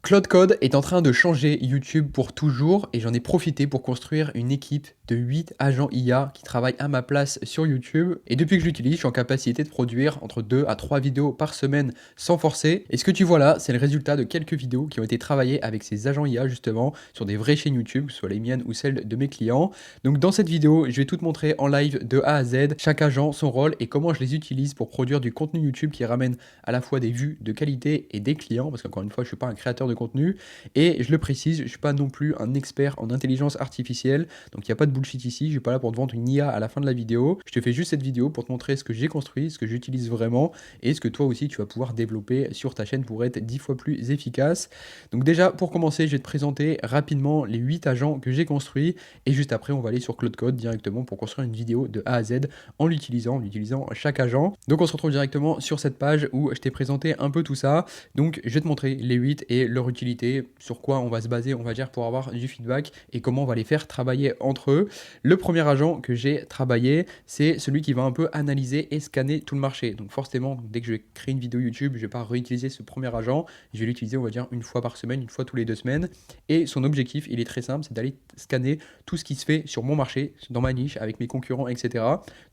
Claude Code est en train de changer YouTube pour toujours et j'en ai profité pour construire une équipe de 8 agents IA qui travaillent à ma place sur YouTube. Et depuis que je l'utilise, je suis en capacité de produire entre 2 à 3 vidéos par semaine sans forcer. Et ce que tu vois là, c'est le résultat de quelques vidéos qui ont été travaillées avec ces agents IA justement sur des vraies chaînes YouTube, que ce soit les miennes ou celles de mes clients. Donc dans cette vidéo, je vais tout te montrer en live de A à Z, chaque agent, son rôle et comment je les utilise pour produire du contenu YouTube qui ramène à la fois des vues de qualité et des clients, parce qu'encore une fois, je ne suis pas un créateur de contenu, et je le précise, je ne suis pas non plus un expert en intelligence artificielle, donc il n'y a pas de bullshit ici, je ne suis pas là pour te vendre une IA à la fin de la vidéo, je te fais juste cette vidéo pour te montrer ce que j'ai construit, ce que j'utilise vraiment, et ce que toi aussi tu vas pouvoir développer sur ta chaîne pour être 10 fois plus efficace. Donc déjà, pour commencer, je vais te présenter rapidement les 8 agents que j'ai construits, et juste après, on va aller sur Claude Code directement pour construire une vidéo de A à Z en l'utilisant chaque agent. Donc on se retrouve directement sur cette page où je t'ai présenté un peu tout ça. Donc je vais te montrer les 8 et leur utilité, sur quoi on va se baser, on va dire, pour avoir du feedback et comment on va les faire travailler entre eux. Le premier agent que j'ai travaillé, c'est celui qui va un peu analyser et scanner tout le marché. Donc forcément, dès que je vais créer une vidéo YouTube, je ne vais pas réutiliser ce premier agent. Je vais l'utiliser, on va dire, une fois par semaine, une fois tous les 2 semaines. Et son objectif, il est très simple, c'est d'aller scanner tout ce qui se fait sur mon marché, dans ma niche, avec mes concurrents, etc.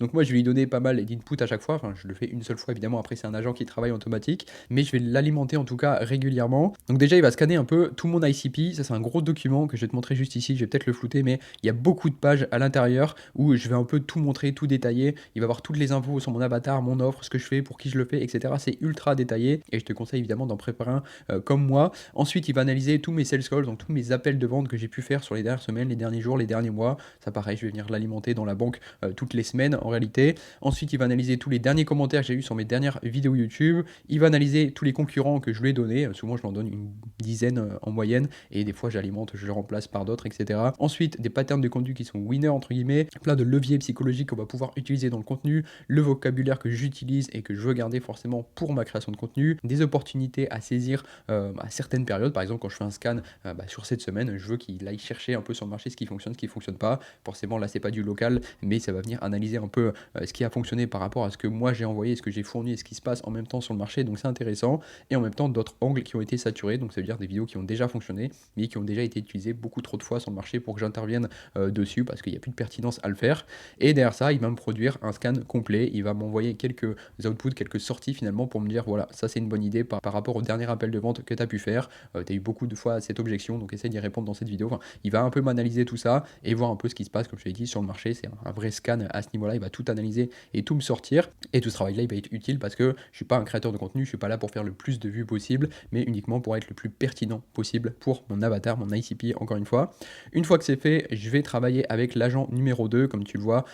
Donc moi, je vais lui donner pas mal d'input à chaque fois. Enfin, je le fais une seule fois, évidemment. Après, c'est un agent qui travaille automatique. Mais je vais l'alimenter en tout cas régulièrement. Donc déjà, il va scanner un peu tout mon ICP. Ça, c'est un gros document que je vais te montrer juste ici. Je vais peut-être le flouter, mais il y a beaucoup de pages à l'intérieur où je vais un peu tout montrer, tout détailler. Il va avoir toutes les infos sur mon avatar, mon offre, ce que je fais, pour qui je le fais, etc. C'est ultra détaillé et je te conseille évidemment d'en préparer un comme moi. Ensuite, il va analyser tous mes sales calls, donc tous mes appels de vente que j'ai pu faire sur les dernières semaines, les derniers jours, les derniers mois. Ça, pareil, je vais venir l'alimenter dans la banque toutes les semaines en réalité. Ensuite, il va analyser tous les derniers commentaires que j'ai eu sur mes dernières vidéos YouTube. Il va analyser tous les concurrents que je lui ai donnés. Souvent, je m'en donne une dizaine en moyenne et des fois, j'alimente, je le remplace par d'autres, etc. Ensuite, des patterns de contenu qui sont winners, entre guillemets, plein de leviers psychologiques qu'on va pouvoir utiliser dans le contenu, le vocabulaire que j'utilise et que je veux garder forcément pour ma création de contenu, des opportunités à saisir à certaines périodes. Par exemple, quand je fais un scan sur cette semaine, je veux qu'il aille chercher un peu sur le marché ce qui fonctionne pas. Forcément, là, c'est pas du local, mais ça va venir analyser un peu ce qui a fonctionné par rapport à ce que moi j'ai envoyé, ce que j'ai fourni et ce qui se passe en même temps sur le marché. Donc c'est intéressant. Et en même temps, d'autres angles qui ont été saturés. Donc ça veut dire des vidéos qui ont déjà fonctionné, mais qui ont déjà été utilisées beaucoup trop de fois sur le marché pour que j'intervienne dessus parce qu'il n'y a plus de pertinence à le faire. Et derrière ça, il va me produire un scan complet. Il va m'envoyer quelques outputs, quelques sorties finalement pour me dire voilà, ça c'est une bonne idée par rapport au dernier appel de vente que tu as pu faire. Tu as eu beaucoup de fois cette objection, donc essaye d'y répondre dans cette vidéo. Enfin, il va un peu m'analyser tout ça et voir un peu ce qui se passe, comme je l'ai dit, sur le marché. C'est un vrai scan à ce niveau-là. Il va tout analyser et tout me sortir. Et tout ce travail-là, il va être utile parce que je ne suis pas un créateur de contenu, je ne suis pas là pour faire le plus de vues possible, mais uniquement pour être le plus pertinent possible pour mon avatar, mon ICP, encore une fois. Une fois que c'est fait, je vais travailler avec l'agent numéro 2, comme tu le vois,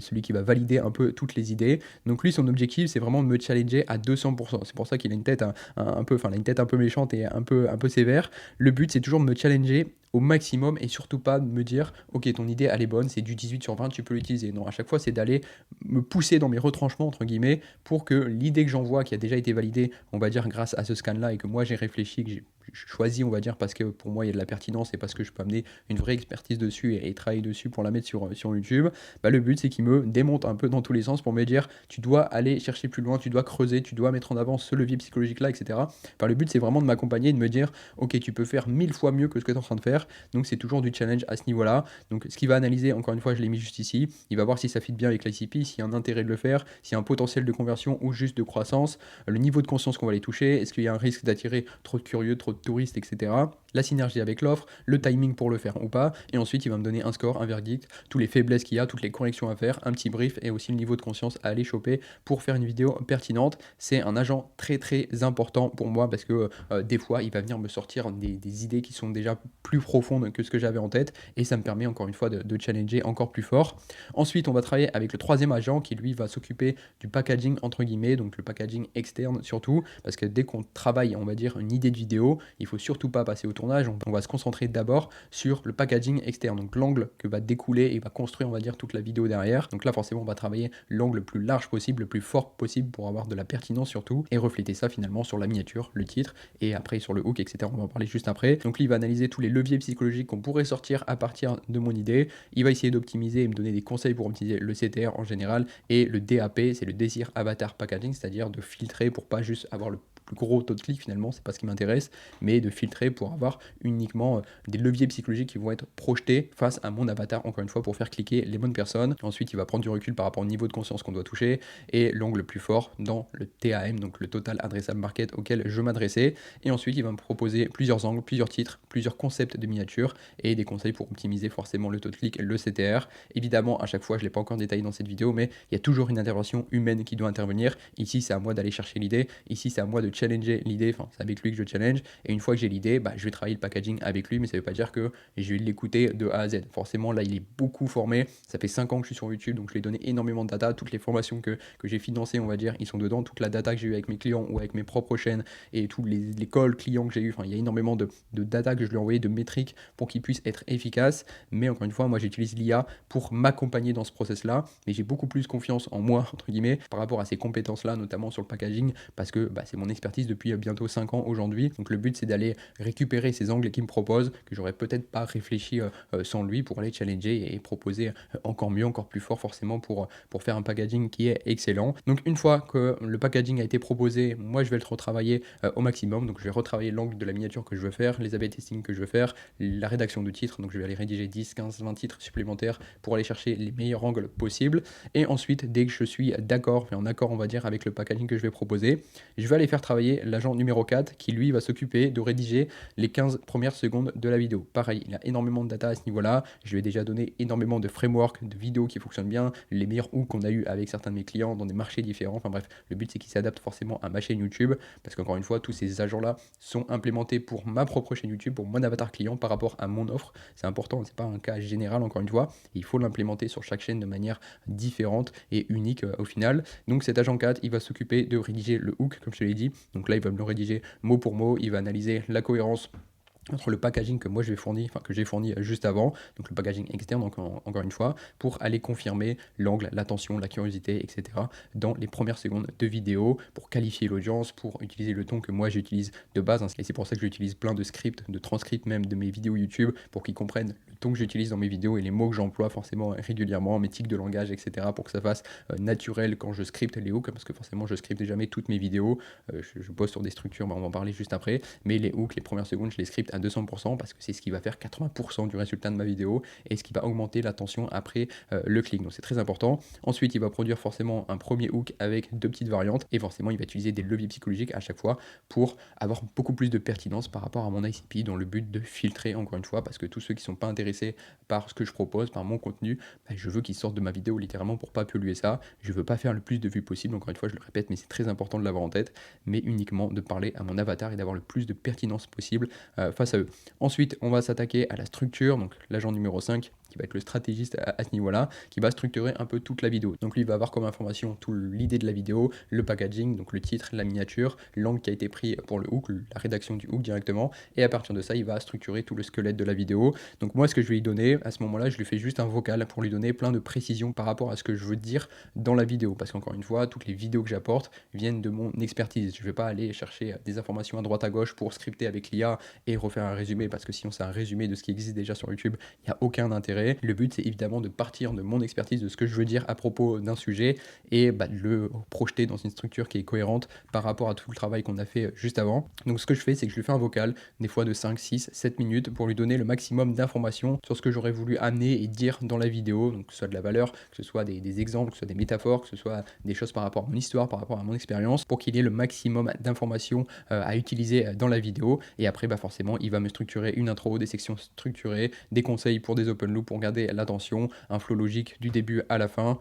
celui qui va valider un peu toutes les idées. Donc lui, son objectif, c'est vraiment de me challenger à 200%. C'est pour ça qu'il a une tête une tête un peu méchante et un peu sévère. Le but, c'est toujours de me challenger au maximum et surtout pas de me dire ok, ton idée elle est bonne, c'est du 18 sur 20, tu peux l'utiliser. Non, à chaque fois c'est d'aller me pousser dans mes retranchements entre guillemets pour que l'idée que j'envoie, qui a déjà été validée, on va dire grâce à ce scan là et que moi j'ai réfléchi, que j'ai choisi, on va dire, parce que pour moi il y a de la pertinence et parce que je peux amener une vraie expertise dessus et travailler dessus pour la mettre sur YouTube, bah, le but c'est qu'il me démonte un peu dans tous les sens pour me dire tu dois aller chercher plus loin, tu dois creuser, tu dois mettre en avant ce levier psychologique là, etc. Enfin, le but c'est vraiment de m'accompagner et de me dire ok, tu peux faire 1000 fois mieux que ce que tu es en train de faire. Donc c'est toujours du challenge à ce niveau-là. Donc ce qu'il va analyser, encore une fois, je l'ai mis juste ici, il va voir si ça fit bien avec l'ICP, s'il y a un intérêt de le faire, s'il y a un potentiel de conversion ou juste de croissance, le niveau de conscience qu'on va aller toucher, est-ce qu'il y a un risque d'attirer trop de curieux, trop de touristes, etc. La synergie avec l'offre, le timing pour le faire ou pas, et ensuite il va me donner un score, un verdict, toutes les faiblesses qu'il y a, toutes les corrections à faire, un petit brief et aussi le niveau de conscience à aller choper pour faire une vidéo pertinente. C'est un agent très très important pour moi parce que des fois il va venir me sortir des idées qui sont déjà plus profondes que ce que j'avais en tête et ça me permet encore une fois de challenger encore plus fort. Ensuite on va travailler avec le troisième agent qui lui va s'occuper du packaging entre guillemets, donc le packaging externe surtout, parce que dès qu'on travaille on va dire une idée de vidéo, il faut surtout pas passer au tournage, on va se concentrer d'abord sur le packaging externe, donc l'angle que va découler et va construire on va dire toute la vidéo derrière. Donc là forcément on va travailler l'angle le plus large possible, le plus fort possible pour avoir de la pertinence surtout et refléter ça finalement sur la miniature, le titre et après sur le hook, etc. On va en parler juste après. Donc lui il va analyser tous les leviers psychologiques qu'on pourrait sortir à partir de mon idée. Il va essayer d'optimiser et me donner des conseils pour optimiser le CTR en général et le DAP, c'est le Désir Avatar Packaging, c'est-à-dire de filtrer pour pas juste avoir le plus gros taux de clic finalement, c'est pas ce qui m'intéresse, mais de filtrer pour avoir uniquement des leviers psychologiques qui vont être projetés face à mon avatar, encore une fois, pour faire cliquer les bonnes personnes. Ensuite, il va prendre du recul par rapport au niveau de conscience qu'on doit toucher et l'angle plus fort dans le TAM, donc le Total Addressable Market auquel je m'adressais. Et ensuite, il va me proposer plusieurs angles, plusieurs titres, plusieurs concepts de miniatures et des conseils pour optimiser forcément le taux de clic, le CTR. Évidemment, à chaque fois, je ne l'ai pas encore détaillé dans cette vidéo, mais il y a toujours une intervention humaine qui doit intervenir. Ici, c'est à moi d'aller chercher l'idée. Ici, c'est à moi de challenger l'idée. Enfin, c'est avec lui que je challenge. Et une fois que j'ai l'idée, je vais travailler le packaging avec lui, mais ça ne veut pas dire que je vais l'écouter de A à Z. Forcément, là, il est beaucoup formé. Ça fait 5 ans que je suis sur YouTube, donc je lui ai donné énormément de data. Toutes les formations que j'ai financées, on va dire, ils sont dedans. Toute la data que j'ai eue avec mes clients ou avec mes propres chaînes et tous les calls clients que j'ai eu. Enfin, il y a énormément de data que je lui ai envoyé, de métriques pour qu'il puisse être efficace. Mais encore une fois, moi, j'utilise l'IA pour m'accompagner dans ce process-là. Mais j'ai beaucoup plus confiance en moi, entre guillemets, par rapport à ces compétences-là, notamment sur le packaging, parce que c'est mon expertise depuis bientôt 5 ans aujourd'hui. Donc le but, c'est d'aller récupérer ces angles qu'il me propose, que j'aurais peut-être pas réfléchi sans lui, pour aller challenger et proposer encore mieux, encore plus fort forcément pour faire un packaging qui est excellent. Donc une fois que le packaging a été proposé, moi je vais le retravailler au maximum. Donc je vais retravailler l'angle de la miniature que je veux faire, les A/B testing que je veux faire, la rédaction de titres. Donc je vais aller rédiger 10, 15, 20 titres supplémentaires pour aller chercher les meilleurs angles possibles. Et ensuite, dès que je suis d'accord, en accord on va dire avec le packaging que je vais proposer, je vais aller faire travailler l'agent numéro 4 qui lui va s'occuper de rédiger les 15 premières secondes de la vidéo. Pareil, il a énormément de data à ce niveau-là. Je lui ai déjà donné énormément de frameworks, de vidéos qui fonctionnent bien, les meilleurs hooks qu'on a eu avec certains de mes clients dans des marchés différents. Enfin bref, le but c'est qu'il s'adapte forcément à ma chaîne YouTube parce qu'encore une fois, tous ces agents-là sont implémentés pour ma propre chaîne YouTube, pour mon avatar client par rapport à mon offre. C'est important, c'est pas un cas général encore une fois. Il faut l'implémenter sur chaque chaîne de manière différente et unique au final. Donc cet agent 4, il va s'occuper de rédiger le hook, comme je te l'ai dit. Donc là, il va me le rédiger mot pour mot, il va analyser la cohérence entre le packaging que moi je vais fournir, que j'ai fourni juste avant, donc le packaging externe encore une fois, pour aller confirmer l'angle, l'attention, la curiosité, etc. dans les premières secondes de vidéo, pour qualifier l'audience, pour utiliser le ton que moi j'utilise de base, et c'est pour ça que j'utilise plein de scripts, de transcripts même de mes vidéos YouTube, pour qu'ils comprennent le ton que j'utilise dans mes vidéos et les mots que j'emploie forcément régulièrement, mes tics de langage, etc. pour que ça fasse naturel quand je scripte les hooks, parce que forcément je scripte jamais toutes mes vidéos, je bosse sur des structures, on va en parler juste après, mais les hooks, les premières secondes, je les scripte à 200% parce que c'est ce qui va faire 80% du résultat de ma vidéo et ce qui va augmenter l'attention après le clic. Donc c'est très important. Ensuite, il va produire forcément un premier hook avec 2 petites variantes et forcément, il va utiliser des leviers psychologiques à chaque fois pour avoir beaucoup plus de pertinence par rapport à mon ICP dans le but de filtrer encore une fois parce que tous ceux qui ne sont pas intéressés par ce que je propose, par mon contenu, je veux qu'ils sortent de ma vidéo littéralement pour pas polluer ça. Je veux pas faire le plus de vues possible, encore une fois, je le répète, mais c'est très important de l'avoir en tête, mais uniquement de parler à mon avatar et d'avoir le plus de pertinence possible face à eux. Ensuite, on va s'attaquer à la structure, donc l'agent numéro 5 qui va être le stratégiste à ce niveau-là, qui va structurer un peu toute la vidéo. Donc lui, il va avoir comme information toute l'idée de la vidéo, le packaging, donc le titre, la miniature, l'angle qui a été pris pour le hook, la rédaction du hook directement, et à partir de ça, il va structurer tout le squelette de la vidéo. Donc moi, ce que je vais lui donner, à ce moment-là, je lui fais juste un vocal pour lui donner plein de précisions par rapport à ce que je veux dire dans la vidéo, parce qu'encore une fois, toutes les vidéos que j'apporte viennent de mon expertise. Je ne vais pas aller chercher des informations à droite à gauche pour scripter avec l'IA et refaire un résumé, parce que sinon c'est un résumé de ce qui existe déjà sur YouTube, il n'y a aucun intérêt. Le but, c'est évidemment de partir de mon expertise, de ce que je veux dire à propos d'un sujet et de le projeter dans une structure qui est cohérente par rapport à tout le travail qu'on a fait juste avant. Donc ce que je fais, c'est que je lui fais un vocal, des fois de 5, 6, 7 minutes pour lui donner le maximum d'informations sur ce que j'aurais voulu amener et dire dans la vidéo, donc que ce soit de la valeur, que ce soit des exemples, que ce soit des métaphores, que ce soit des choses par rapport à mon histoire, par rapport à mon expérience, pour qu'il ait le maximum d'informations à utiliser dans la vidéo. Et après, forcément, il va me structurer une intro, des sections structurées, des conseils pour des open loops pour garder l'attention, un flow logique du début à la fin,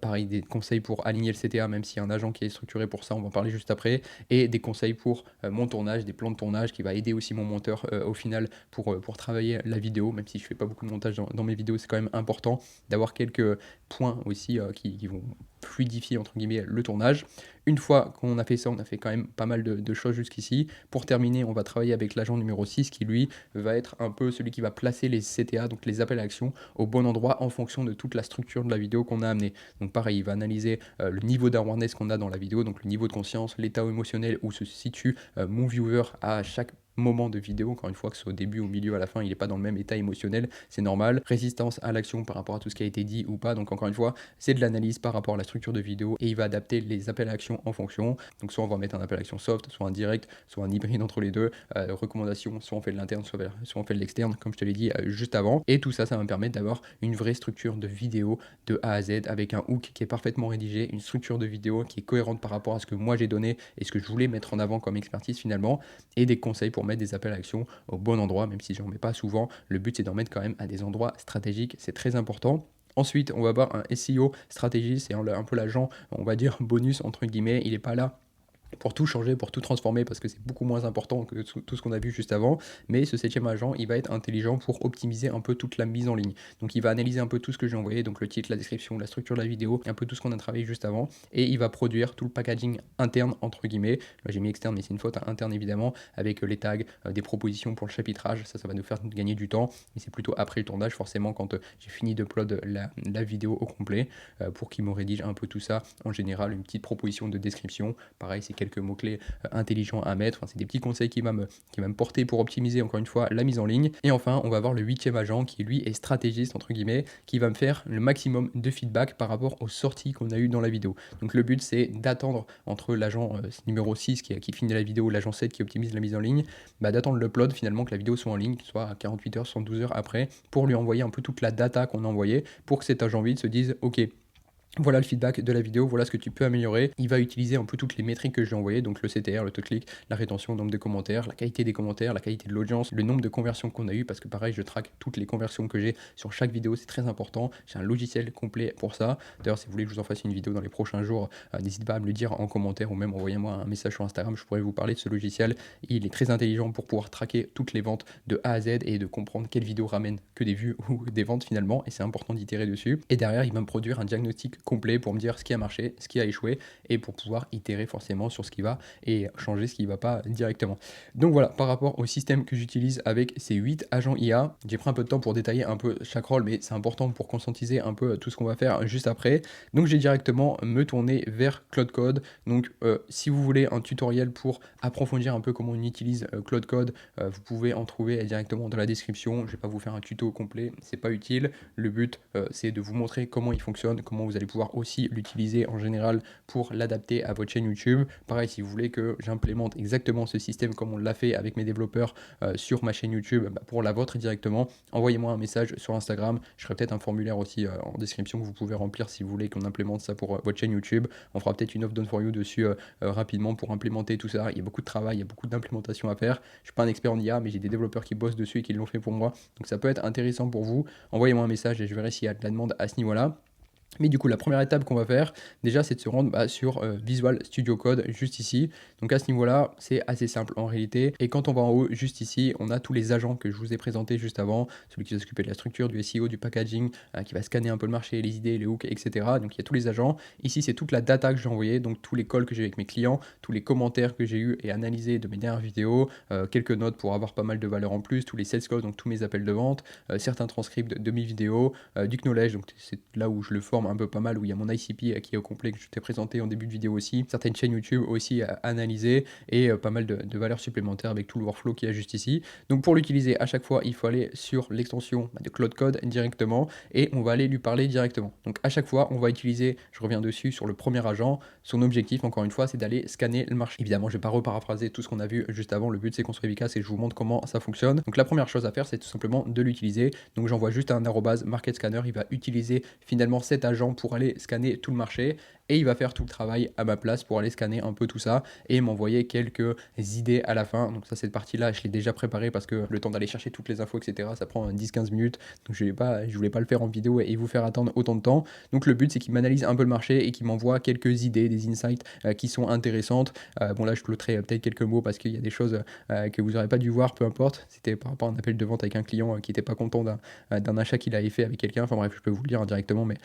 pareil, des conseils pour aligner le CTA, même s'il y a un agent qui est structuré pour ça, on va en parler juste après, et des conseils pour mon tournage, des plans de tournage qui va aider aussi mon monteur au final pour travailler la vidéo, même si je fais pas beaucoup de montage dans mes vidéos, c'est quand même important d'avoir quelques points aussi qui vont fluidifier entre guillemets le tournage. Une fois qu'on a fait ça, on a fait quand même pas mal de choses jusqu'ici. Pour terminer, on va travailler avec l'agent numéro 6 qui lui va être un peu celui qui va placer les CTA, donc les appels à action, au bon endroit en fonction de toute la structure de la vidéo qu'on a amenée. Donc pareil, il va analyser le niveau d'awareness qu'on a dans la vidéo, donc le niveau de conscience, l'état émotionnel où se situe mon viewer à chaque moment de vidéo, encore une fois, que ce soit au début, au milieu, à la fin, il n'est pas dans le même état émotionnel, c'est normal. Résistance à l'action par rapport à tout ce qui a été dit ou pas, donc encore une fois, c'est de l'analyse par rapport à la structure de vidéo et il va adapter les appels à action en fonction. Donc soit on va mettre un appel à action soft, soit un direct, soit un hybride entre les deux. Recommandation, soit on fait de l'interne, soit on fait de l'externe, comme je te l'ai dit juste avant. Et tout ça, ça va me permettre d'avoir une vraie structure de vidéo de A à Z avec un hook qui est parfaitement rédigé, une structure de vidéo qui est cohérente par rapport à ce que moi j'ai donné et ce que je voulais mettre en avant comme expertise finalement, et des conseils pour mettre des appels à action au bon endroit, même si j'en mets pas souvent. Le but c'est d'en mettre quand même à des endroits stratégiques, c'est très important. Ensuite, on va avoir un SEO stratégie, c'est un peu l'agent, on va dire bonus entre guillemets, il n'est pas là pour tout changer, pour tout transformer, parce que c'est beaucoup moins important que tout ce qu'on a vu juste avant. Mais ce septième agent, il va être intelligent pour optimiser un peu toute la mise en ligne. Donc il va analyser un peu tout ce que j'ai envoyé, donc le titre, la description, la structure de la vidéo, un peu tout ce qu'on a travaillé juste avant, et il va produire tout le packaging interne, entre guillemets. Là j'ai mis externe, mais c'est une faute interne évidemment, avec les tags, des propositions pour le chapitrage, ça va nous faire gagner du temps, mais c'est plutôt après le tournage, forcément, quand j'ai fini d'upload la vidéo au complet, pour qu'il me rédige un peu tout ça. En général, une petite proposition de description, pareil, c'est quelques mots-clés intelligents à mettre. Enfin, c'est des petits conseils qui va me porter pour optimiser encore une fois la mise en ligne. Et enfin, on va avoir le huitième agent qui lui est stratégiste entre guillemets, qui va me faire le maximum de feedback par rapport aux sorties qu'on a eues dans la vidéo. Donc le but c'est d'attendre entre l'agent numéro 6 qui finit la vidéo, l'agent 7 qui optimise la mise en ligne, d'attendre l'upload finalement, que la vidéo soit en ligne, soit à 48 heures, 112 heures après, pour lui envoyer un peu toute la data qu'on a envoyée, pour que cet agent vide se dise ok, voilà le feedback de la vidéo, voilà ce que tu peux améliorer. Il va utiliser un peu toutes les métriques que j'ai envoyées, donc le CTR, le taux de clic, la rétention, le nombre de commentaires, la qualité des commentaires, la qualité de l'audience, le nombre de conversions qu'on a eu, parce que pareil, je traque toutes les conversions que j'ai sur chaque vidéo, c'est très important. J'ai un logiciel complet pour ça. D'ailleurs, si vous voulez que je vous en fasse une vidéo dans les prochains jours, n'hésitez pas à me le dire en commentaire ou même envoyez-moi un message sur Instagram, je pourrais vous parler de ce logiciel. Il est très intelligent pour pouvoir traquer toutes les ventes de A à Z et de comprendre quelle vidéo ramène que des vues ou des ventes finalement, et c'est important d'itérer dessus. Et derrière, il va me produire un diagnostic complet pour me dire ce qui a marché, ce qui a échoué, et pour pouvoir itérer forcément sur ce qui va et changer ce qui ne va pas directement. Donc voilà, par rapport au système que j'utilise avec ces 8 agents IA, j'ai pris un peu de temps pour détailler un peu chaque rôle, mais c'est important pour conscientiser un peu tout ce qu'on va faire juste après. Donc j'ai directement me tourner vers Claude Code. Donc si vous voulez un tutoriel pour approfondir un peu comment on utilise Claude Code, vous pouvez en trouver directement dans la description. Je ne vais pas vous faire un tuto complet, c'est pas utile. Le but c'est de vous montrer comment il fonctionne, comment vous allez pouvoir aussi l'utiliser en général pour l'adapter à votre chaîne YouTube. Pareil, si vous voulez que j'implémente exactement ce système comme on l'a fait avec mes développeurs sur ma chaîne YouTube, pour la vôtre directement, envoyez-moi un message sur Instagram. Je ferai peut-être un formulaire aussi en description que vous pouvez remplir si vous voulez qu'on implémente ça pour votre chaîne YouTube. On fera peut-être une offre done for you dessus rapidement pour implémenter tout ça. Il y a beaucoup de travail, il y a beaucoup d'implémentation à faire. Je suis pas un expert en IA, mais j'ai des développeurs qui bossent dessus et qui l'ont fait pour moi. Donc ça peut être intéressant pour vous. Envoyez-moi un message et je verrai s'il y a de la demande à ce niveau-là. Mais du coup, la première étape qu'on va faire, déjà, c'est de se rendre sur Visual Studio Code, juste ici. Donc à ce niveau-là, c'est assez simple en réalité. Et quand on va en haut, juste ici, on a tous les agents que je vous ai présentés juste avant. Celui qui va s'occuper de la structure, du SEO, du packaging, qui va scanner un peu le marché, les idées, les hooks, etc. Donc il y a tous les agents. Ici, c'est toute la data que j'ai envoyée, donc tous les calls que j'ai avec mes clients, tous les commentaires que j'ai eu et analysés de mes dernières vidéos, quelques notes pour avoir pas mal de valeur en plus, tous les sales calls, donc tous mes appels de vente, certains transcripts de mes vidéos, du knowledge, donc c'est là où je le forme un peu pas mal, où il y a mon ICP qui est au complet que je t'ai présenté en début de vidéo aussi, certaines chaînes YouTube aussi à analyser et pas mal de valeurs supplémentaires avec tout le workflow qu'il y a juste ici. Donc pour l'utiliser à chaque fois, il faut aller sur l'extension de Claude Code directement et on va aller lui parler directement. Donc à chaque fois, on va utiliser, je reviens dessus sur le premier agent, son objectif encore une fois, c'est d'aller scanner le marché. Évidemment, je vais pas reparaphraser tout ce qu'on a vu juste avant, le but c'est qu'on soit efficace et je vous montre comment ça fonctionne. Donc la première chose à faire, c'est tout simplement de l'utiliser. Donc j'envoie juste un arrobase market scanner, il va utiliser finalement cet agent pour aller scanner tout le marché et il va faire tout le travail à ma place pour aller scanner un peu tout ça et m'envoyer quelques idées à la fin. Donc ça, cette partie-là, je l'ai déjà préparée parce que le temps d'aller chercher toutes les infos, etc., ça prend 10-15 minutes. Donc je voulais pas le faire en vidéo et vous faire attendre autant de temps. Donc le but, c'est qu'il m'analyse un peu le marché et qu'il m'envoie quelques idées, des insights qui sont intéressantes. Bon là, je clôterai peut-être quelques mots parce qu'il y a des choses que vous n'aurez pas dû voir, peu importe. C'était par rapport à un appel de vente avec un client qui n'était pas content d'un achat qu'il avait fait avec quelqu'un. Enfin bref, je peux vous le dire indirectement, mais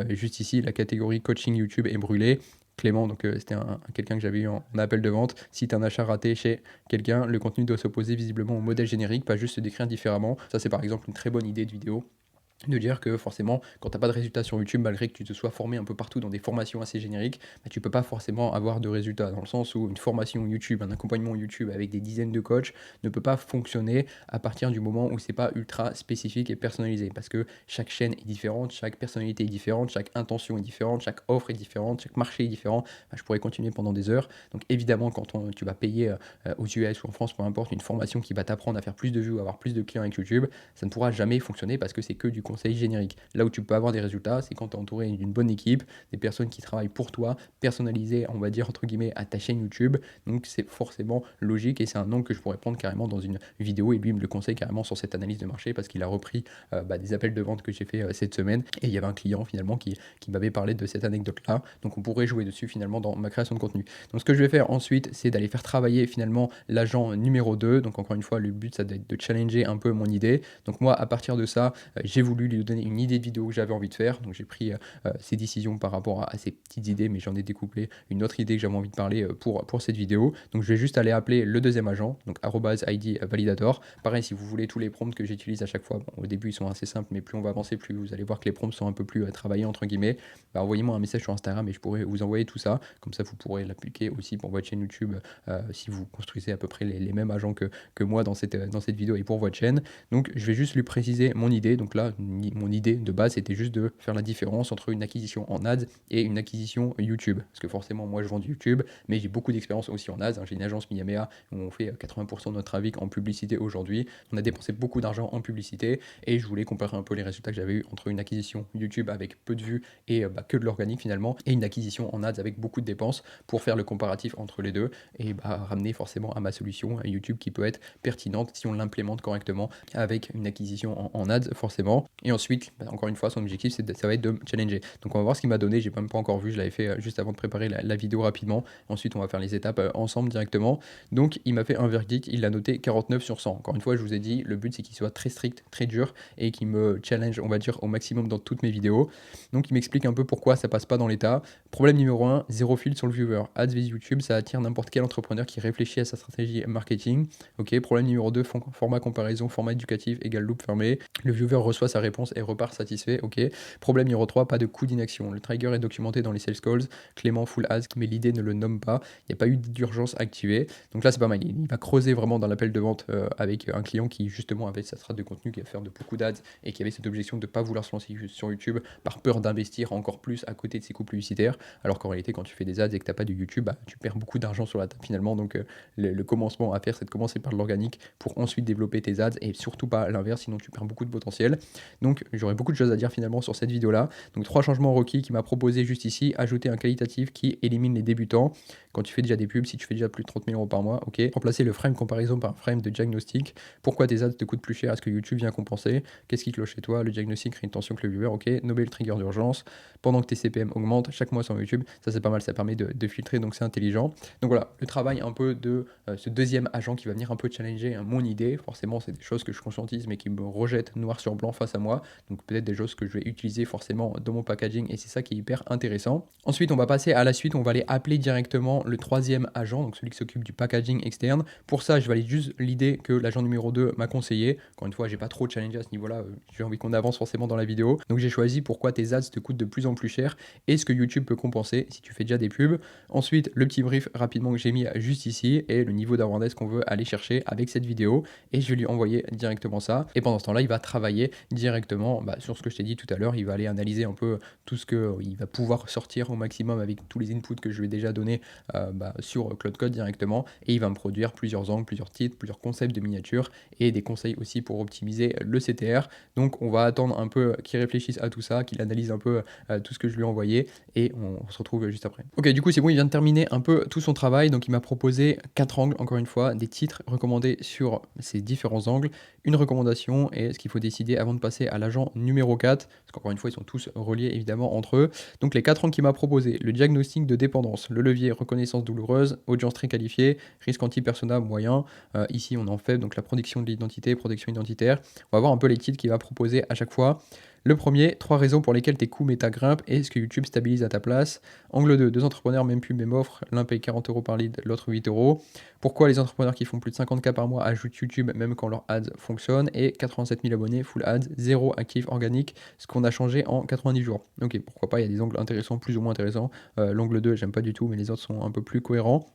juste ici, la catégorie coaching YouTube est brûlée. Clément, donc c'était quelqu'un que j'avais eu en appel de vente. Si tu as un achat raté chez quelqu'un, le contenu doit s'opposer visiblement au modèle générique, pas juste se décrire différemment. Ça, c'est par exemple une très bonne idée de vidéo. de dire que forcément, quand tu as pas de résultats sur YouTube, malgré que tu te sois formé un peu partout dans des formations assez génériques, bah, tu peux pas forcément avoir de résultats. Dans le sens où une formation YouTube, un accompagnement YouTube avec des dizaines de coachs ne peut pas fonctionner à partir du moment où c'est pas ultra spécifique et personnalisé. Parce que chaque chaîne est différente, chaque personnalité est différente, chaque intention est différente, chaque offre est différente, chaque marché est différent. Bah, je pourrais continuer pendant des heures. Donc évidemment, quand tu vas payer aux US ou en France, peu importe, une formation qui va t'apprendre à faire plus de vues, à avoir plus de clients avec YouTube, ça ne pourra jamais fonctionner parce que c'est que du conseil générique. Là où tu peux avoir des résultats, c'est quand tu es entouré d'une bonne équipe, des personnes qui travaillent pour toi, personnalisées, on va dire, entre guillemets, à ta chaîne YouTube. Donc c'est forcément logique et c'est un angle que je pourrais prendre carrément dans une vidéo et lui me le conseille carrément sur cette analyse de marché parce qu'il a repris des appels de vente que j'ai fait cette semaine et il y avait un client finalement qui m'avait parlé de cette anecdote-là. Donc on pourrait jouer dessus finalement dans ma création de contenu. Donc ce que je vais faire ensuite, c'est d'aller faire travailler finalement l'agent numéro 2. Donc encore une fois, le but, ça doit être de challenger un peu mon idée. Donc moi, à partir de ça, j'ai voulu lui donner une idée de vidéo que j'avais envie de faire. Donc j'ai pris ces décisions par rapport à ces petites idées, mais j'en ai découplé une autre idée que j'avais envie de parler pour cette vidéo. Donc je vais juste aller appeler le deuxième agent, donc @id validator. Pareil, si vous voulez tous les prompts que j'utilise à chaque fois, bon, au début ils sont assez simples, mais plus on va avancer, plus vous allez voir que les prompts sont un peu plus travaillés entre guillemets. Bah, envoyez-moi un message sur Instagram et je pourrai vous envoyer tout ça. Comme ça, vous pourrez l'appliquer aussi pour votre chaîne YouTube si vous construisez à peu près les mêmes agents que moi dans cette vidéo et pour votre chaîne. Donc je vais juste lui préciser mon idée. Donc là, mon idée de base, c'était juste de faire la différence entre une acquisition en ads et une acquisition YouTube. Parce que forcément, moi, je vends du YouTube, mais j'ai beaucoup d'expérience aussi en ads. J'ai une agence Miamea où on fait 80% de notre trafic en publicité aujourd'hui. On a dépensé beaucoup d'argent en publicité et je voulais comparer un peu les résultats que j'avais eu entre une acquisition YouTube avec peu de vues et que de l'organique finalement, et une acquisition en ads avec beaucoup de dépenses pour faire le comparatif entre les deux et ramener forcément à ma solution à YouTube qui peut être pertinente si on l'implémente correctement avec une acquisition en ads forcément. Et ensuite, encore une fois, son objectif ça va être de me challenger. Donc on va voir ce qu'il m'a donné, j'ai même pas encore vu, je l'avais fait juste avant de préparer la vidéo rapidement. Ensuite on va faire les étapes ensemble directement. Donc il m'a fait un verdict, il l'a noté 49 sur 100. Encore une fois, je vous ai dit, le but c'est qu'il soit très strict, très dur et qu'il me challenge, on va dire, au maximum dans toutes mes vidéos. Donc il m'explique un peu pourquoi ça passe pas dans l'état. Problème numéro 1, zéro filtre sur le viewer. Ads vs YouTube, ça attire n'importe quel entrepreneur qui réfléchit à sa stratégie marketing. Ok, problème numéro 2, format comparaison, format éducatif égale loop fermé. Le viewer reçoit sa réponse et repart satisfait. Ok. Problème numéro 3, pas de coût d'inaction. Le trigger est documenté dans les sales calls. Clément full ask, mais l'idée ne le nomme pas. Il n'y a pas eu d'urgence activée. Donc là, c'est pas mal. Il va creuser vraiment dans l'appel de vente avec un client qui justement avait sa strat de contenu, qui va faire de beaucoup d'ads et qui avait cette objection de ne pas vouloir se lancer sur YouTube par peur d'investir encore plus à côté de ses coûts publicitaires. Alors qu'en réalité, quand tu fais des ads et que tu n'as pas de YouTube, tu perds beaucoup d'argent sur la table finalement. Donc le commencement à faire, c'est de commencer par de l'organique pour ensuite développer tes ads et surtout pas l'inverse, sinon tu perds beaucoup de potentiel. Donc j'aurais beaucoup de choses à dire finalement sur cette vidéo là. Donc 3 changements requis qu'il m'a proposé juste ici. Ajouter un qualitatif qui élimine les débutants. Quand tu fais déjà des pubs, si tu fais déjà plus de 30 000 euros par mois, ok. Remplacer le frame comparaison par un frame de diagnostic. Pourquoi tes ads te coûtent plus cher? Est-ce que YouTube vient compenser? Qu'est-ce qui cloche chez toi? Le diagnostic crée une tension que le viewer, ok. Nommer le trigger d'urgence. Pendant que tes CPM augmentent chaque mois sur YouTube, ça c'est pas mal, ça permet de filtrer, donc c'est intelligent. Donc voilà, le travail un peu de ce deuxième agent qui va venir un peu challenger mon idée. Forcément, c'est des choses que je conscientise mais qui me rejettent noir sur blanc face à moi. Donc peut-être des choses que je vais utiliser forcément dans mon packaging et c'est ça qui est hyper intéressant. Ensuite, on va passer à la suite, on va aller appeler directement le troisième agent, donc celui qui s'occupe du packaging externe. Pour ça, je valide juste l'idée que l'agent numéro 2 m'a conseillé. Encore une fois, j'ai pas trop challengé à ce niveau-là, j'ai envie qu'on avance forcément dans la vidéo. Donc j'ai choisi pourquoi tes ads te coûtent de plus en plus cher et ce que YouTube peut compenser si tu fais déjà des pubs. Ensuite, le petit brief rapidement que j'ai mis juste ici et le niveau d'awareness qu'on veut aller chercher avec cette vidéo et je vais lui envoyer directement ça. Et pendant ce temps-là, il va travailler directement sur ce que je t'ai dit tout à l'heure. Il va aller analyser un peu tout ce qu'il va pouvoir sortir au maximum avec tous les inputs que je lui ai déjà donnés sur Cloud Code directement et il va me produire plusieurs angles, plusieurs titres, plusieurs concepts de miniatures et des conseils aussi pour optimiser le CTR. Donc on va attendre un peu qu'il réfléchisse à tout ça, qu'il analyse un peu tout ce que je lui ai envoyé et on se retrouve juste après. Ok, du coup c'est bon, il vient de terminer un peu tout son travail, donc il m'a proposé 4 angles, encore une fois, des titres recommandés sur ces différents angles, une recommandation et ce qu'il faut décider avant de passer à l'agent numéro 4, parce qu'encore une fois ils sont tous reliés évidemment entre eux. Donc les 4 angles qu'il m'a proposé: le diagnostic de dépendance, le levier reconnaissance douloureuse, audience très qualifiée, risque anti-persona moyen, ici on en fait donc la protection de l'identité, protection identitaire. On va voir un peu les titres qu'il va proposer à chaque fois. Le premier, 3 raisons pour lesquelles tes coûts méta grimpent et ce que YouTube stabilise à ta place. Angle 2, deux entrepreneurs, même pub, même offre. L'un paye 40 € par lead, l'autre 8 €. Pourquoi les entrepreneurs qui font plus de 50K par mois ajoutent YouTube même quand leurs ads fonctionnent. Et 87 000 abonnés, full ads, 0 actif organique, ce qu'on a changé en 90 jours. Ok, pourquoi pas, il y a des angles intéressants, plus ou moins intéressants. L'angle 2, j'aime pas du tout, mais les autres sont un peu plus cohérents.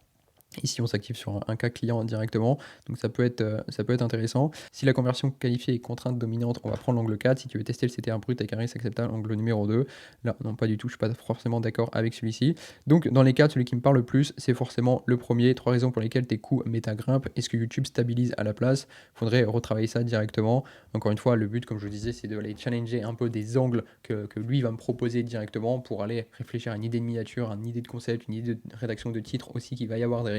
Ici, on s'active sur un cas client directement, donc ça peut être intéressant. Si la conversion qualifiée est contrainte dominante, on va prendre l'angle 4. Si tu veux tester le CTR brut avec un risque acceptable, angle numéro 2. Là, non, pas du tout, je suis pas forcément d'accord avec celui-ci. Donc, dans les cas, celui qui me parle le plus, c'est forcément le premier. 3 raisons pour lesquelles tes coûts méta grimpent et ce que YouTube stabilise à la place. Il faudrait retravailler ça directement. Encore une fois, le but, comme je vous disais, c'est de aller challenger un peu des angles que lui va me proposer directement pour aller réfléchir à une idée de miniature, une idée de concept, une idée de rédaction de titre aussi qu'il va y avoir derrière.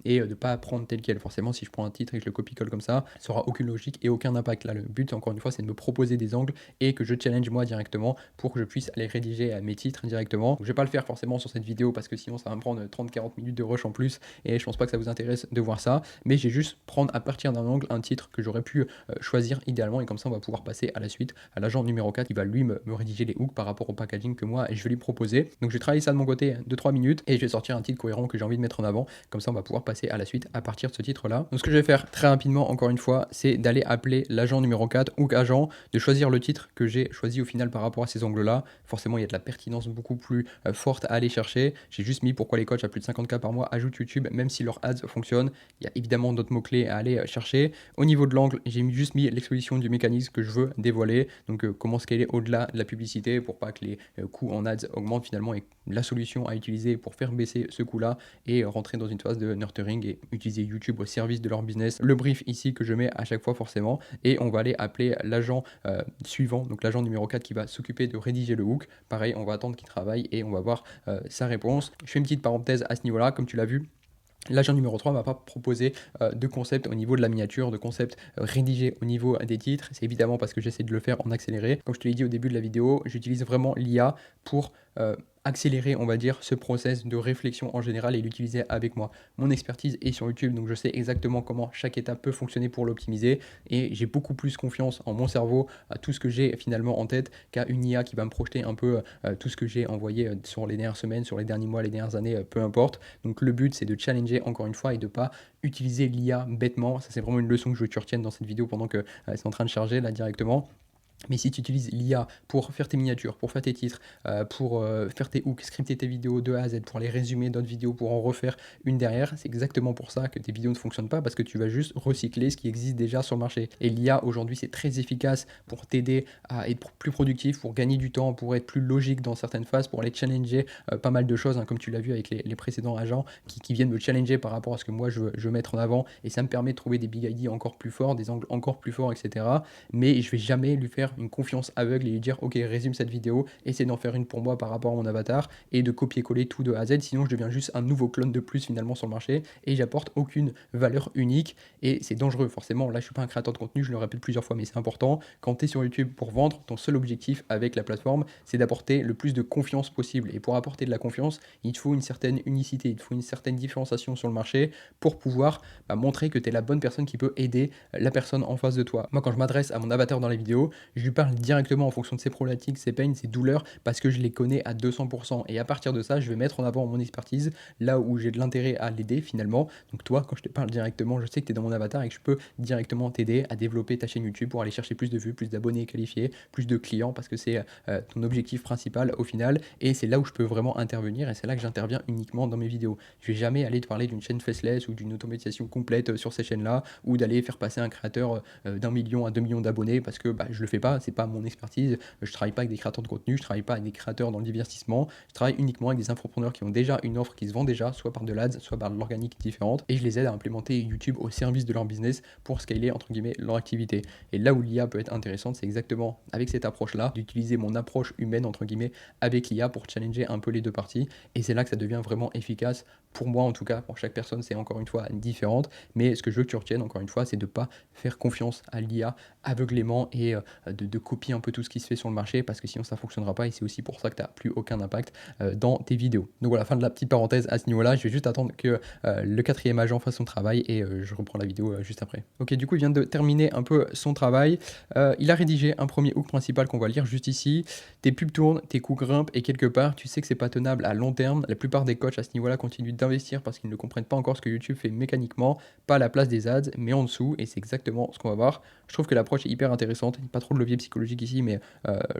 Et de ne pas prendre tel quel. Forcément, si je prends un titre et que je le copie-colle comme ça aura aucune logique et aucun impact. Là, le but, encore une fois, c'est de me proposer des angles et que je challenge moi directement pour que je puisse aller rédiger mes titres directement. Donc, je vais pas le faire forcément sur cette vidéo parce que sinon, ça va me prendre 30-40 minutes de rush en plus et je pense pas que ça vous intéresse de voir ça. Mais j'ai juste prendre à partir d'un angle un titre que j'aurais pu choisir idéalement et comme ça, on va pouvoir passer à la suite à l'agent numéro 4 qui va lui me rédiger les hooks par rapport au packaging que moi je vais lui proposer. Donc, je vais travailler ça de mon côté 2-3 minutes et je vais sortir un titre cohérent que j'ai envie de mettre en avant. Comme ça, on va pouvoir passer à la suite à partir de ce titre-là. Donc ce que je vais faire très rapidement, encore une fois, c'est d'aller appeler l'agent numéro 4 ou agent, de choisir le titre que j'ai choisi au final par rapport à ces angles-là. Forcément, il y a de la pertinence beaucoup plus forte à aller chercher. J'ai juste mis pourquoi les coachs à plus de 50K par mois ajoutent YouTube, même si leurs ads fonctionnent. Il y a évidemment d'autres mots-clés à aller chercher. Au niveau de l'angle, j'ai juste mis l'exposition du mécanisme que je veux dévoiler. Donc comment scaler au-delà de la publicité pour pas que les coûts en ads augmentent finalement et la solution à utiliser pour faire baisser ce coût-là et rentrer dans une phase de nurturing et utiliser YouTube au service de leur business. Le brief ici que je mets à chaque fois forcément et on va aller appeler l'agent suivant, donc l'agent numéro 4 qui va s'occuper de rédiger le hook. Pareil, on va attendre qu'il travaille et on va voir sa réponse. Je fais une petite parenthèse à ce niveau-là, comme tu l'as vu. L'agent numéro 3 ne va pas proposer de concept au niveau de la miniature, de concept rédigé au niveau des titres. C'est évidemment parce que j'essaie de le faire en accéléré. Comme je te l'ai dit au début de la vidéo, j'utilise vraiment l'IA pour accélérer, on va dire, ce process de réflexion en général et l'utiliser avec moi. Mon expertise est sur YouTube, donc je sais exactement comment chaque étape peut fonctionner pour l'optimiser et j'ai beaucoup plus confiance en mon cerveau, à tout ce que j'ai finalement en tête, qu'à une IA qui va me projeter un peu tout ce que j'ai envoyé sur les dernières semaines, sur les derniers mois, les dernières années, peu importe. Donc le but, c'est de challenger encore une fois et de pas utiliser l'IA bêtement. Ça, c'est vraiment une leçon que je veux que tu retiennes dans cette vidéo pendant que c'est en train de charger là directement. Mais si tu utilises l'IA pour faire tes miniatures, pour faire tes titres, pour faire tes hooks, scripter tes vidéos de A à Z, pour les résumer d'autres vidéos, pour en refaire une derrière, c'est exactement pour ça que tes vidéos ne fonctionnent pas, parce que tu vas juste recycler ce qui existe déjà sur le marché. Et l'IA aujourd'hui, c'est très efficace pour t'aider à être plus productif, pour gagner du temps, pour être plus logique dans certaines phases, pour aller challenger pas mal de choses, hein, comme tu l'as vu avec les précédents agents qui viennent me challenger par rapport à ce que moi je veux mettre en avant. Et ça me permet de trouver des big ideas encore plus forts, des angles encore plus forts, etc. Mais je vais jamais lui faire une confiance aveugle et lui dire ok, résume cette vidéo, essaie d'en faire une pour moi par rapport à mon avatar et de copier-coller tout de A à Z, sinon je deviens juste un nouveau clone de plus finalement sur le marché et j'apporte aucune valeur unique et c'est dangereux forcément. Là je suis pas un créateur de contenu, je le répète plusieurs fois mais c'est important, quand tu es sur YouTube pour vendre, ton seul objectif avec la plateforme c'est d'apporter le plus de confiance possible et pour apporter de la confiance il te faut une certaine unicité, il te faut une certaine différenciation sur le marché pour pouvoir montrer que tu es la bonne personne qui peut aider la personne en face de toi. Moi quand je m'adresse à mon avatar dans les vidéos, je lui parle directement en fonction de ses problématiques, ses peines, ses douleurs, parce que je les connais à 200%. Et à partir de ça, je vais mettre en avant mon expertise, là où j'ai de l'intérêt à l'aider finalement. Donc toi, quand je te parle directement, je sais que tu es dans mon avatar et que je peux directement t'aider à développer ta chaîne YouTube pour aller chercher plus de vues, plus d'abonnés qualifiés, plus de clients, parce que c'est ton objectif principal au final. Et c'est là où je peux vraiment intervenir et c'est là que j'interviens uniquement dans mes vidéos. Je vais jamais aller te parler d'une chaîne faceless ou d'une automatisation complète sur ces chaînes-là, ou d'aller faire passer un créateur d'1 million à 2 millions d'abonnés, parce que je le fais pas, c'est pas mon expertise, je travaille pas avec des créateurs de contenu, je travaille pas avec des créateurs dans le divertissement, je travaille uniquement avec des infopreneurs qui ont déjà une offre qui se vend déjà, soit par de l'ads, soit par de l'organique différente, et je les aide à implémenter YouTube au service de leur business pour scaler entre guillemets leur activité. Et là où l'IA peut être intéressante, c'est exactement avec cette approche-là, d'utiliser mon approche humaine entre guillemets avec l'IA pour challenger un peu les deux parties, et c'est là que ça devient vraiment efficace pour moi en tout cas, pour chaque personne c'est encore une fois différente, mais ce que je veux que tu retiennes encore une fois, c'est de ne pas faire confiance à l'IA aveuglément et de copier un peu tout ce qui se fait sur le marché, parce que sinon ça ne fonctionnera pas, et c'est aussi pour ça que tu n'as plus aucun impact dans tes vidéos. Donc voilà, fin de la petite parenthèse à ce niveau-là. Je vais juste attendre que le quatrième agent fasse son travail et je reprends la vidéo juste après. Ok, du coup il vient de terminer un peu son travail. Il a rédigé un premier hook principal qu'on va lire juste ici. Tes pubs tournent, tes coûts grimpent, et quelque part tu sais que c'est pas tenable à long terme. La plupart des coachs à ce niveau-là continuent d'investir parce qu'ils ne comprennent pas encore ce que YouTube fait mécaniquement, pas à la place des ads, mais en dessous, et c'est exactement ce qu'on va voir. Je trouve que l'approche est hyper intéressante. Il n'y a pas trop de levier psychologique ici, mais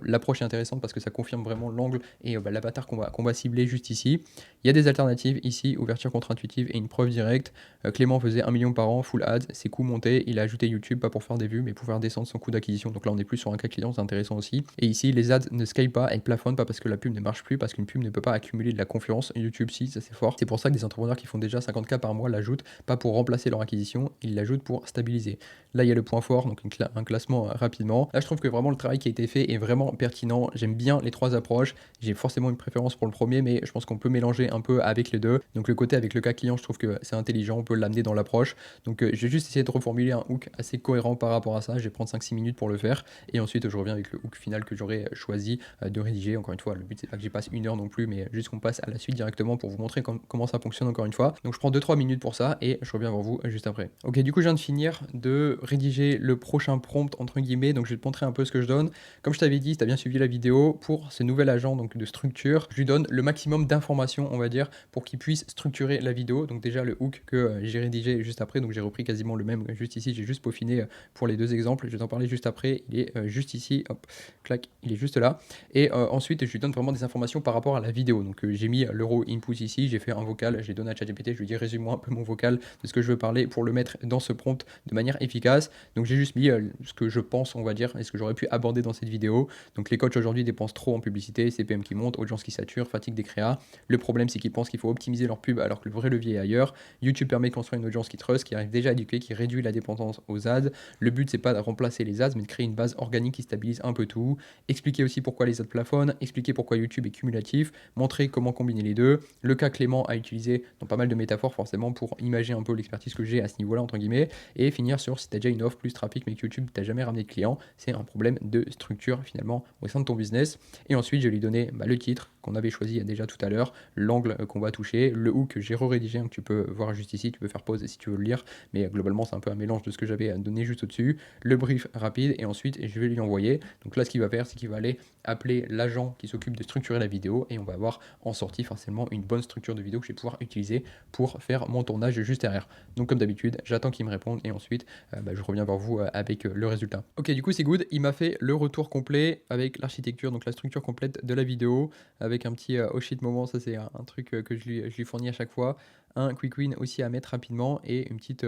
l'approche est intéressante parce que ça confirme vraiment l'angle et l'avatar qu'on va cibler juste ici. Il y a des alternatives ici, ouverture contre-intuitive et une preuve directe. Clément faisait 1 million par an, full ads, ses coûts montaient, il a ajouté YouTube, pas pour faire des vues, mais pour faire descendre son coût d'acquisition. Donc là, on est plus sur un cas client, c'est intéressant aussi. Et ici, les ads ne scale pas, elles plafonnent pas parce que la pub ne marche plus, parce qu'une pub ne peut pas accumuler de la confiance. YouTube, si, ça c'est fort. C'est pour ça que des entrepreneurs qui font déjà 50K par mois l'ajoutent, pas pour remplacer leur acquisition, ils l'ajoutent pour stabiliser. Là, il y a le point fort, donc un classement rapidement. Là, je trouve que vraiment le travail qui a été fait est vraiment pertinent. J'aime bien les trois approches. J'ai forcément une préférence pour le premier, mais je pense qu'on peut mélanger un peu avec les deux. Donc le côté avec le cas client, je trouve que c'est intelligent, on peut l'amener dans l'approche. Donc je vais juste essayer de reformuler un hook assez cohérent par rapport à ça. Je vais prendre 5-6 minutes pour le faire. Et ensuite, je reviens avec le hook final que j'aurais choisi de rédiger. Encore une fois, le but, c'est pas que j'y passe 1 heure non plus, mais juste qu'on passe à la suite directement pour vous montrer comment ça fonctionne encore une fois. Donc je prends 2-3 minutes pour ça et je reviens vers vous juste après. Ok, du coup, je viens de finir de rédiger le prochain prompt entre guillemets. Donc je vais te montrer un peu ce que je donne. Comme je t'avais dit, si tu as bien suivi la vidéo, pour ce nouvel agent donc de structure, je lui donne le maximum d'informations, on va dire, pour qu'il puisse structurer la vidéo. Donc déjà le hook que j'ai rédigé juste après, donc j'ai repris quasiment le même juste ici, j'ai juste peaufiné pour les deux exemples. Je vais t'en parler juste après. Il est juste ici, hop, clac, il est juste là. Et ensuite, je lui donne vraiment des informations par rapport à la vidéo. Donc j'ai mis l'euro input ici, j'ai fait un vocal, j'ai donné à ChatGPT, je lui ai dit résume-moi un peu mon vocal de ce que je veux parler pour le mettre dans ce prompt de manière efficace. Donc j'ai juste mis ce que je pense, on va dire, et ce que j'aurais pu aborder dans cette vidéo. Donc les coachs aujourd'hui dépensent trop en publicité, CPM qui monte, audience qui sature, fatigue des créas. Le problème c'est qu'ils pensent qu'il faut optimiser leur pub alors que le vrai levier est ailleurs. YouTube permet de construire une audience qui trust, qui arrive déjà à éduquer, qui réduit la dépendance aux ads. Le but c'est pas de remplacer les ads mais de créer une base organique qui stabilise un peu tout. Expliquer aussi pourquoi les ads plafonnent, expliquer pourquoi YouTube est cumulatif, montrer comment combiner les deux. Le cas Clément à utiliser dans pas mal de métaphores forcément pour imaginer un peu l'expertise que j'ai à ce niveau-là entre guillemets, et finir sur si tu as déjà une offre plus trafic mais que YouTube t'a jamais ramené de clients, c'est un problème de structure finalement au sein de ton business. Et ensuite je vais lui donner le titre qu'on avait choisi déjà tout à l'heure, l'angle qu'on va toucher, le hook que j'ai rédigé, que tu peux voir juste ici, tu peux faire pause si tu veux le lire, mais globalement c'est un peu un mélange de ce que j'avais donné juste au-dessus, le brief rapide, et ensuite je vais lui envoyer. Donc là ce qu'il va faire, c'est qu'il va aller appeler l'agent qui s'occupe de structurer la vidéo, et on va avoir en sortie forcément une bonne structure de vidéo que je vais pouvoir utiliser pour faire mon tournage juste derrière. Donc comme d'habitude, j'attends qu'il me réponde et ensuite je reviens vers vous avec le résultat. Ok, du coup c'est good, il m'a fait le retour complet avec l'architecture, donc la structure complète de la vidéo, avec un petit oh shit moment, ça c'est un truc que je lui fournis à chaque fois, un quick win aussi à mettre rapidement et une petite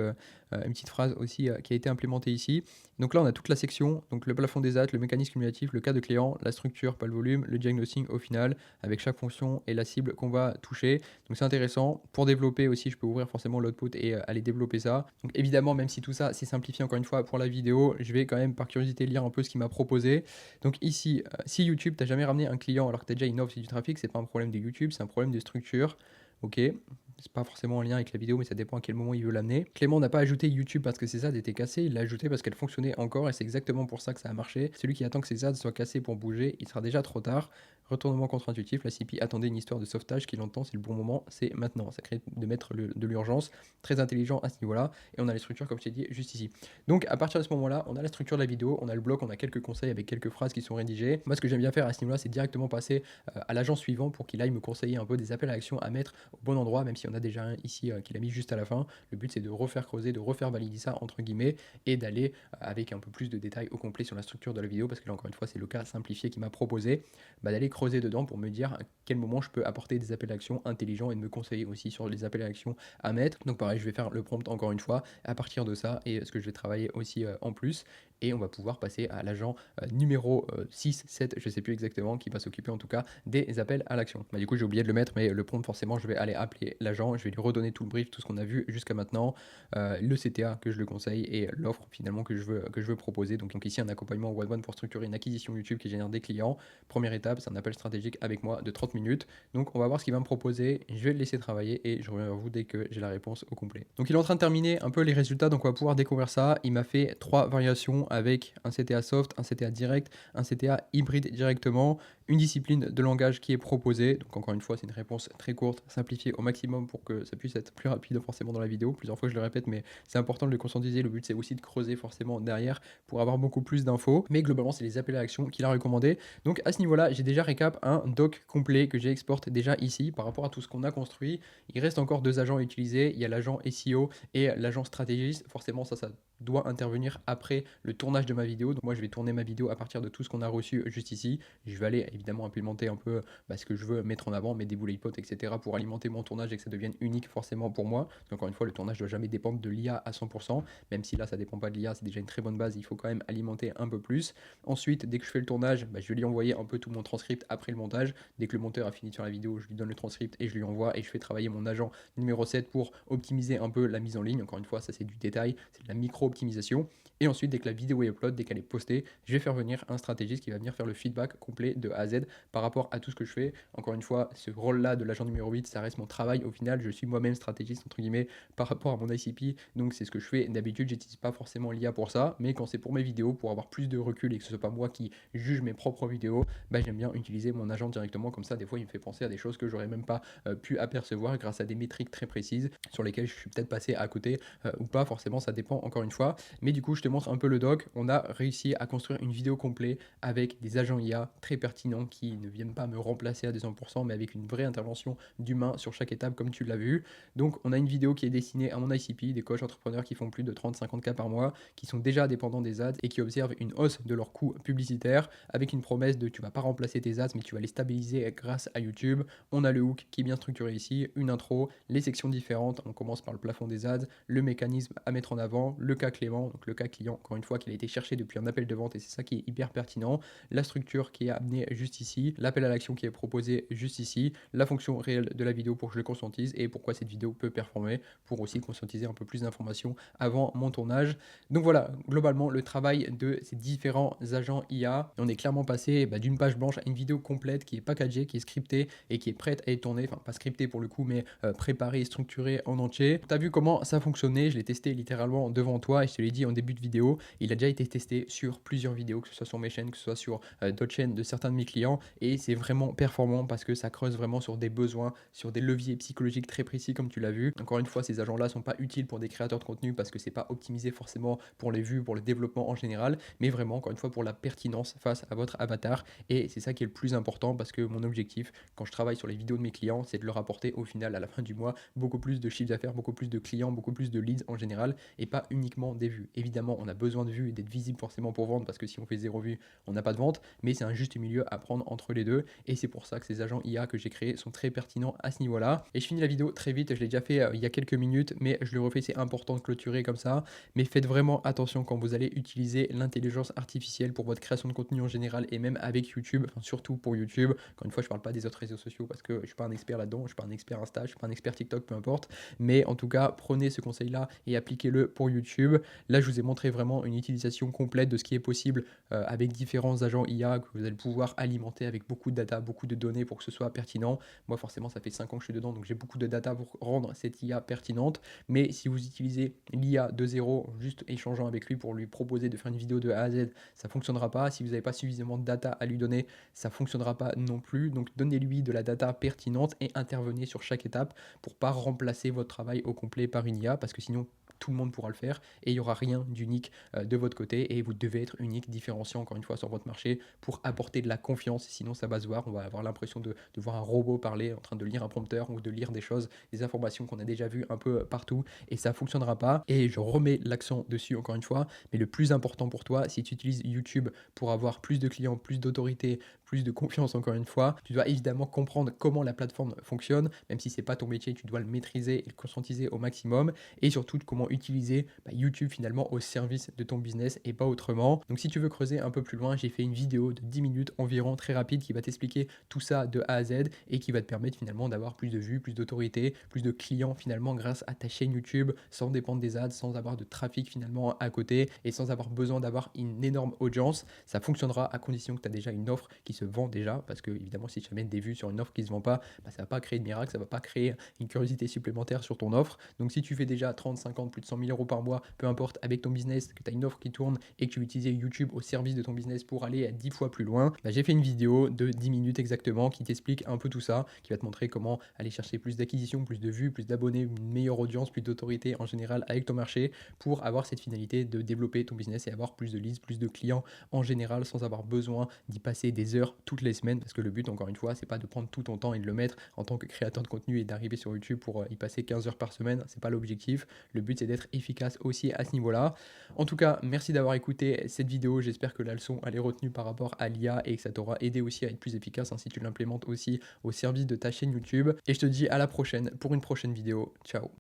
phrase aussi qui a été implémentée ici. Donc là on a toute la section, donc le plafond des ads, le mécanisme cumulatif, le cas de client, la structure, pas le volume, le diagnostic au final, avec chaque fonction et la cible qu'on va toucher. Donc c'est intéressant. Pour développer aussi, je peux ouvrir forcément l'output et aller développer ça. Donc évidemment, même si tout ça c'est simplifié encore une fois pour la vidéo, je vais quand même par curiosité lire un peu ce qu'il m'a proposé. Donc ici, si YouTube t'a jamais ramené un client alors que t'as déjà une offre et du trafic, c'est pas un problème de YouTube, c'est un problème de structure. Ok, c'est pas forcément en lien avec la vidéo, mais ça dépend à quel moment il veut l'amener. Clément n'a pas ajouté YouTube parce que ses ads étaient cassés, il l'a ajouté parce qu'elle fonctionnait encore et c'est exactement pour ça que ça a marché. Celui qui attend que ses ads soient cassés pour bouger, il sera déjà trop tard. Retournement contre-intuitif, la CP attendait une histoire de sauvetage qui l'entend, c'est le bon moment, c'est maintenant. Ça crée de mettre de l'urgence, très intelligent à ce niveau-là. Et on a les structures, comme je t'ai dit, juste ici. Donc à partir de ce moment-là, on a la structure de la vidéo, on a le bloc, on a quelques conseils avec quelques phrases qui sont rédigées. Moi, ce que j'aime bien faire à ce niveau-là, c'est directement passer à l'agent suivant pour qu'il aille me conseiller un peu des appels à action à mettre au bon endroit, même si on a déjà un ici qu'il a mis juste à la fin. Le but, c'est de refaire creuser, de refaire valider ça, entre guillemets, et d'aller avec un peu plus de détails au complet sur la structure de la vidéo, parce que là, encore une fois, c'est le cas simplifié qui m'a proposé, d'aller creuser dedans pour me dire à quel moment je peux apporter des appels à action intelligents et de me conseiller aussi sur les appels à action à mettre. Donc pareil, je vais faire le prompt encore une fois à partir de ça et ce que je vais travailler aussi en plus. et on va pouvoir passer à l'agent numéro 6, 7, je sais plus exactement, qui va s'occuper en tout cas des appels à l'action. Bah, du coup, j'ai oublié de le mettre, mais le prompt, forcément, je vais aller appeler l'agent, je vais lui redonner tout le brief, tout ce qu'on a vu jusqu'à maintenant, le CTA que je le conseille et l'offre finalement que je veux proposer. Donc ici, un accompagnement one-one pour structurer une acquisition YouTube qui génère des clients. Première étape, c'est un appel stratégique avec moi de 30 minutes. Donc on va voir ce qu'il va me proposer, je vais le laisser travailler et je reviens vers vous dès que j'ai la réponse au complet. Donc il est en train de terminer un peu les résultats, donc on va pouvoir découvrir ça. Il m'a fait 3 variations avec un CTA soft, un CTA direct, un CTA hybride directement, une discipline de langage qui est proposée. Donc encore une fois, c'est une réponse très courte, simplifiée au maximum pour que ça puisse être plus rapide forcément dans la vidéo. Plusieurs fois je le répète, mais c'est important de le conscientiser. Le but c'est aussi de creuser forcément derrière pour avoir beaucoup plus d'infos. Mais globalement, c'est les appels à l'action qu'il a recommandé. Donc à ce niveau-là, j'ai déjà récap un doc complet que j'exporte déjà ici par rapport à tout ce qu'on a construit. Il reste encore 2 agents à utiliser. Il y a l'agent SEO et l'agent stratégiste. Forcément, ça doit intervenir après le tournage de ma vidéo. Donc moi, je vais tourner ma vidéo à partir de tout ce qu'on a reçu juste ici. Je vais aller évidemment implémenter un peu ce que je veux mettre en avant, mettre des bullet points, etc. pour alimenter mon tournage et que ça devienne unique forcément pour moi. Parce qu'encore une fois, le tournage ne doit jamais dépendre de l'IA à 100%. Même si là, ça ne dépend pas de l'IA, c'est déjà une très bonne base. Il faut quand même alimenter un peu plus. Ensuite, dès que je fais le tournage, je vais lui envoyer un peu tout mon transcript après le montage. Dès que le monteur a fini de faire la vidéo, je lui donne le transcript et je lui envoie et je fais travailler mon agent numéro 7 pour optimiser un peu la mise en ligne. Encore une fois, ça c'est du détail, c'est de la micro-optimisation. Et ensuite, dès que la vidéo est upload, dès qu'elle est postée, je vais faire venir un stratégiste qui va venir faire le feedback complet de A à Z par rapport à tout ce que je fais. Encore une fois, ce rôle-là de l'agent numéro 8, ça reste mon travail. Au final, je suis moi-même stratégiste, entre guillemets, par rapport à mon ICP. Donc c'est ce que je fais. D'habitude, j'utilise pas forcément l'IA pour ça, mais quand c'est pour mes vidéos, pour avoir plus de recul et que ce soit pas moi qui juge mes propres vidéos, j'aime bien utiliser mon agent directement. Comme ça, des fois, il me fait penser à des choses que j'aurais même pas pu apercevoir grâce à des métriques très précises sur lesquelles je suis peut-être passé à côté ou pas. Forcément, ça dépend encore une fois. Mais du coup, je te montre un peu le doc. On a réussi à construire une vidéo complète avec des agents IA très pertinents qui ne viennent pas me remplacer à 200%, mais avec une vraie intervention d'humain sur chaque étape, comme tu l'as vu. Donc, on a une vidéo qui est destinée à mon ICP, des coachs entrepreneurs qui font plus de 30-50K par mois, qui sont déjà dépendants des ads et qui observent une hausse de leurs coûts publicitaires avec une promesse de tu vas pas remplacer tes ads, mais tu vas les stabiliser grâce à YouTube. On a le hook qui est bien structuré ici, une intro, les sections différentes. On commence par le plafond des ads, le mécanisme à mettre en avant, le cas Clément, donc le cas client, encore une fois, qu'il a été cherché depuis un appel de vente et c'est ça qui est hyper pertinent. La structure qui est amenée juste ici, l'appel à l'action qui est proposé juste ici, la fonction réelle de la vidéo pour que je le conscientise et pourquoi cette vidéo peut performer pour aussi conscientiser un peu plus d'informations avant mon tournage. Donc voilà, globalement, le travail de ces différents agents IA, on est clairement passé d'une page blanche à une vidéo complète qui est packagée, qui est scriptée et qui est prête à être tournée, enfin pas scriptée pour le coup, mais préparée et structurée en entier. Tu as vu comment ça fonctionnait, je l'ai testé littéralement devant toi et je te l'ai dit en début de vidéo, il a déjà été testé sur plusieurs vidéos, que ce soit sur mes chaînes, que ce soit sur d'autres chaînes de certains de mes clients et c'est vraiment performant parce que ça creuse vraiment sur des besoins, sur des leviers psychologiques très précis comme tu l'as vu. Encore une fois, ces agents-là sont pas utiles pour des créateurs de contenu parce que c'est pas optimisé forcément pour les vues, pour le développement en général, mais vraiment encore une fois pour la pertinence face à votre avatar et c'est ça qui est le plus important parce que mon objectif quand je travaille sur les vidéos de mes clients, c'est de leur apporter au final à la fin du mois beaucoup plus de chiffre d'affaires, beaucoup plus de clients, beaucoup plus de leads en général et pas uniquement des vues. Évidemment, on a besoin de vues et d'être visible forcément pour vendre parce que si on fait 0 vues, on n'a pas de vente, mais c'est un juste milieu à prendre entre les deux et c'est pour ça que ces agents IA que j'ai créés sont très pertinents à ce niveau-là. Et je finis la vidéo très vite, je l'ai déjà fait il y a quelques minutes, mais je le refais, c'est important de clôturer comme ça. Mais faites vraiment attention quand vous allez utiliser l'intelligence artificielle pour votre création de contenu en général et même avec YouTube, enfin surtout pour YouTube. Encore une fois, je parle pas des autres réseaux sociaux parce que je suis pas un expert là-dedans, je suis pas un expert Insta, je suis pas un expert TikTok, peu importe. Mais en tout cas, prenez ce conseil-là et appliquez-le pour YouTube. Là, je vous ai montré vraiment une utilisation complète de ce qui est possible avec différents agents IA que vous allez pouvoir alimenter avec beaucoup de data, beaucoup de données pour que ce soit pertinent. Moi, forcément, ça fait 5 ans que je suis dedans, donc j'ai beaucoup de data pour rendre cette IA pertinente. Mais si vous utilisez l'IA de zéro, juste échangeant avec lui pour lui proposer de faire une vidéo de A à Z, ça fonctionnera pas. Si vous n'avez pas suffisamment de data à lui donner, ça fonctionnera pas non plus. Donc donnez-lui de la data pertinente et intervenez sur chaque étape pour pas remplacer votre travail au complet par une IA, parce que sinon tout le monde pourra le faire et il n'y aura rien d'unique de votre côté et vous devez être unique, différenciant encore une fois sur votre marché pour apporter de la confiance, sinon ça va se voir, on va avoir l'impression de voir un robot parler en train de lire un prompteur ou de lire des choses, des informations qu'on a déjà vues un peu partout et ça fonctionnera pas et je remets l'accent dessus encore une fois, mais le plus important pour toi, si tu utilises YouTube pour avoir plus de clients, plus d'autorité, plus de confiance encore une fois, tu dois évidemment comprendre comment la plateforme fonctionne, même si c'est pas ton métier, tu dois le maîtriser et le conscientiser au maximum et surtout comment utiliser YouTube finalement au service de ton business et pas autrement. Donc si tu veux creuser un peu plus loin, j'ai fait une vidéo de 10 minutes environ très rapide qui va t'expliquer tout ça de A à Z et qui va te permettre finalement d'avoir plus de vues, plus d'autorité, plus de clients finalement grâce à ta chaîne YouTube sans dépendre des ads, sans avoir de trafic finalement à côté et sans avoir besoin d'avoir une énorme audience. Ça fonctionnera à condition que tu as déjà une offre qui se vend déjà, parce que évidemment si tu amènes des vues sur une offre qui se vend pas, ça va pas créer de miracle, ça va pas créer une curiosité supplémentaire sur ton offre. Donc si tu fais déjà 30, 50, plus de 100 000 euros par mois, peu importe, avec ton business, que tu as une offre qui tourne et que tu utilises YouTube au service de ton business pour aller à 10 fois plus loin, j'ai fait une vidéo de 10 minutes exactement qui t'explique un peu tout ça, qui va te montrer comment aller chercher plus d'acquisition, plus de vues, plus d'abonnés, une meilleure audience, plus d'autorité en général avec ton marché pour avoir cette finalité de développer ton business et avoir plus de leads, plus de clients en général sans avoir besoin d'y passer des heures toutes les semaines, parce que le but encore une fois c'est pas de prendre tout ton temps et de le mettre en tant que créateur de contenu et d'arriver sur YouTube pour y passer 15 heures par semaine, c'est pas l'objectif. Le but c'est d'être efficace aussi à ce niveau-là. En tout cas, merci d'avoir écouté cette vidéo, j'espère que la leçon elle est retenue par rapport à l'IA et que ça t'aura aidé aussi à être plus efficace si tu l'implémentes aussi au service de ta chaîne YouTube. Et je te dis à la prochaine pour une prochaine vidéo. Ciao.